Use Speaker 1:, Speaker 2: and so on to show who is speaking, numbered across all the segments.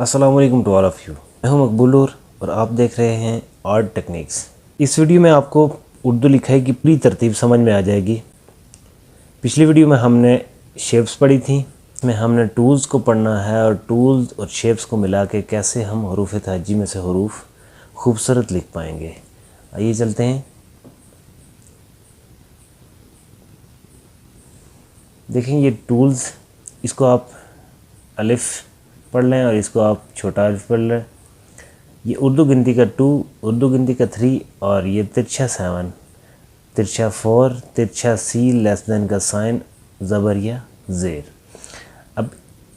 Speaker 1: अस्सलाम वालेकुम to all of you. मैं हूं मकबूलूर और आप देख रहे हैं आर्ट टेक्निक्स। इस वीडियो में आपको उर्दू लिखाई की पूरी तरतीब समझ में आ जाएगी। पिछली वीडियो में हमने शेप्स पढ़ी थी, इसमें हमने टूल्स को पढ़ना है और टूल्स और शेप्स को मिला के कैसे हम हरूफ तहजी में से हरूफ खूबसूरत लिख पाएंगे। आइए चलते हैं। देखें ये टूल्स, इसको आप अलिफ पढ़ लें और इसको आप छोटा अलिफ पढ़ लें। ये उर्दू गिनती का 2, उर्दू गिनती का 3 और ये तिरछा 7, तिरछा 4, तिरछा सी, लेस देन का साइन, ज़बर या ज़ेर। अब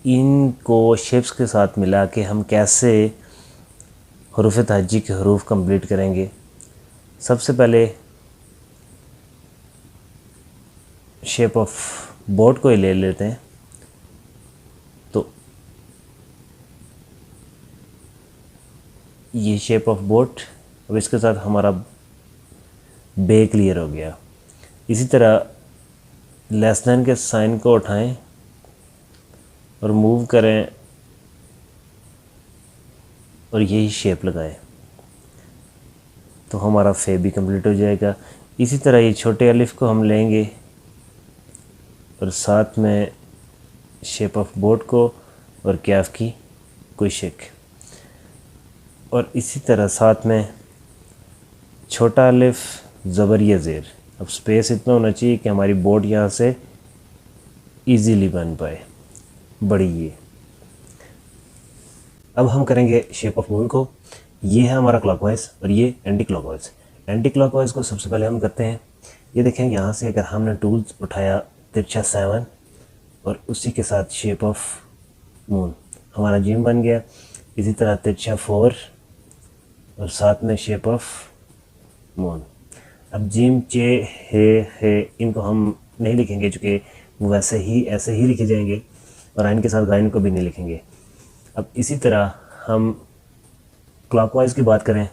Speaker 1: इनको शेप्स के साथ मिला के हम कैसे हरूफ तहज्जी के हरूफ कंप्लीट करेंगे। सबसे पहले शेप ऑफ बोट को ही ले लेते हैं। तो ये शेप ऑफ बोट, अब इसके साथ हमारा बे क्लियर हो गया। इसी तरह लेस देन के साइन को उठाएं और मूव करें और यही शेप लगाएं तो हमारा फे भी कंप्लीट हो जाएगा। इसी तरह ये छोटे अलिफ को हम लेंगे और साथ में शेप ऑफ बोट को और कैफ की कोई शेक, और इसी तरह साथ में छोटा अलिफ, ज़बर या ज़ेर। अब स्पेस इतना होना चाहिए कि हमारी बोट यहाँ से इजीली बन पाए, बड़ी ये। अब हम करेंगे शेप ऑफ मून को। ये है हमारा क्लॉकवाइज और ये एंटी क्लॉकवाइज। एंटी क्लॉकवाइज को सबसे पहले हम करते हैं, ये देखें यहाँ से अगर हमने टूल्स उठाया तिरछा 7 और उसी के साथ शेप ऑफ मून, हमारा जिम बन गया। इसी तरह तिरछा 4 और साथ में शेप ऑफ मून। अब जिम, चे, हे इनको हम नहीं लिखेंगे चूँकि वो वैसे ही ऐसे ही लिखे जाएंगे, और आइन के साथ गाइन को भी नहीं लिखेंगे। अब इसी तरह हम क्लॉकवाइज की बात करें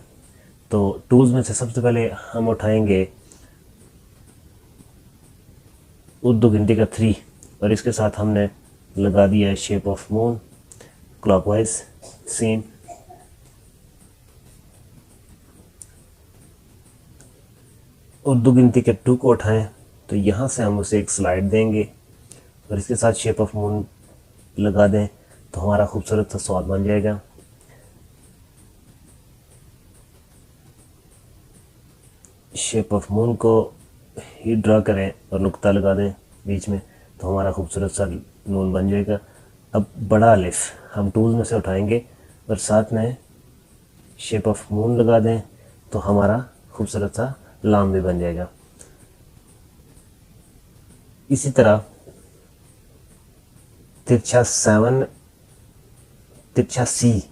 Speaker 1: तो टूल्स में से सबसे पहले हम उठाएंगे उर्दू गिनती का 3 और इसके साथ हमने लगा दिया है shape of moon clockwise seen. Urdu गिनती के 2 को उठाएं तो यहाँ से हम उसे एक स्लाइड देंगे और इसके साथ शेप ऑफ मून लगा दें तो हमारा खूबसूरत सा स्वाद बन जाएगा। शेप ऑफ मून को ही ड्रा करें और नुक्ता लगा दें बीच में तो हमारा खूबसूरत सा नून बन जाएगा। अब बड़ा अलिफ हम टूल्स में से उठाएंगे और साथ में शेप ऑफ मून लगा दें तो हमारा खूबसूरत सा लाम भी बन जाएगा। इसी तरह तिरछा 7, तिरछा सी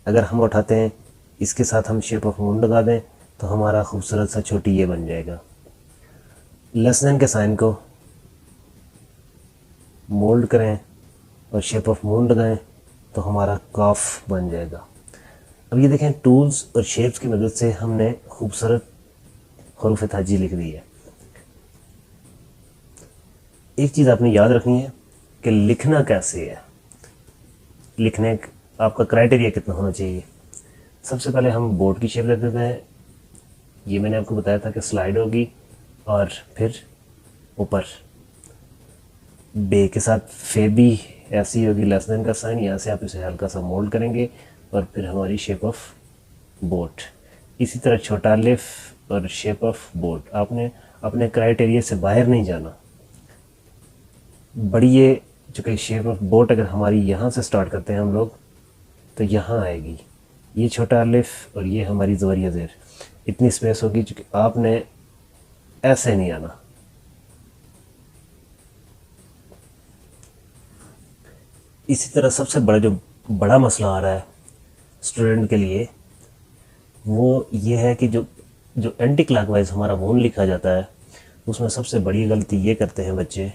Speaker 1: अगर हम उठाते हैं, इसके साथ हम शेप ऑफ मून लगा दें तो हमारा खूबसूरत सा छोटी ये बन जाएगा। लेस देन के साइन को मोल्ड करें और शेप ऑफ मून लगाएं तो हमारा काफ बन जाएगा। अब ये देखें टूल्स और शेप्स की मदद से हमने खूबसूरत हरूफ तहज्जी लिख दी है। एक चीज़ आपने याद रखनी है कि लिखना कैसे है, लिखने आपका क्राइटेरिया कितना होना चाहिए। सबसे पहले हम बोर्ड की शेप रख देते हैं। ये मैंने आपको बताया था कि स्लाइड होगी और फिर ऊपर बे के साथ फे भी ऐसी होगी, लेस देन का साइन। यहाँ से आप इसे हल्का सा मोल्ड करेंगे और फिर हमारी शेप ऑफ बोट। इसी तरह छोटा अलिफ और शेप ऑफ बोट। आपने अपने क्राइटेरिया से बाहर नहीं जाना। बड़ी ये चूँकि शेप ऑफ बोट अगर हमारी यहाँ से स्टार्ट करते हैं हम लोग तो यहाँ आएगी, ये छोटा अलिफ और ये हमारी ज़बर या ज़ेर। इतनी स्पेस होगी चूँकि आपने ऐसे नहीं आना। इसी तरह सबसे बड़ा मसला आ रहा है स्टूडेंट के लिए, वो ये है कि जो एंटी क्लॉकवाइज हमारा मून लिखा जाता है उसमें सबसे बड़ी गलती ये करते हैं बच्चे,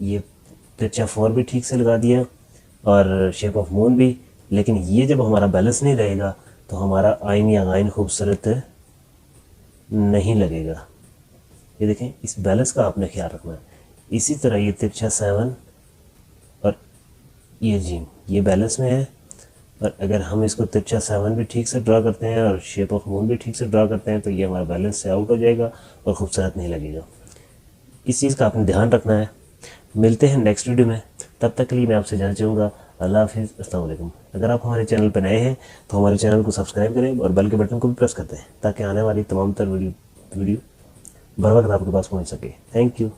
Speaker 1: ये तिरछा 4 भी ठीक से लगा दिया और शेप ऑफ मून भी, लेकिन ये जब हमारा बैलेंस नहीं रहेगा तो हमारा आइन या गाइन खूबसूरत नहीं लगेगा। ये देखें, इस बैलेंस का आपने ख्याल रखना है। इसी तरह ये तिरछा 7 और ये जी ये बैलेंस में है। और अगर हम इसको तिरछा 7 भी ठीक से ड्रा करते हैं और शेप ऑफ मून भी ठीक से ड्रा करते हैं तो ये हमारा बैलेंस से आउट हो जाएगा और खूबसूरत नहीं लगेगा। इस चीज़ का आपने ध्यान रखना है। मिलते हैं नेक्स्ट वीडियो में, तब तक के लिए मैं आपसे जाना चाहूँगा अल्लाह हाफिज़, अस्सलाम वालेकुम। अगर आप हमारे चैनल पर नए हैं तो हमारे चैनल को सब्सक्राइब करें और बेल के बटन को भी प्रेस करते हैं ताकि आने वाली तमाम तर वीडियो बर वक्त आपके पास पहुँच सके। Thank you.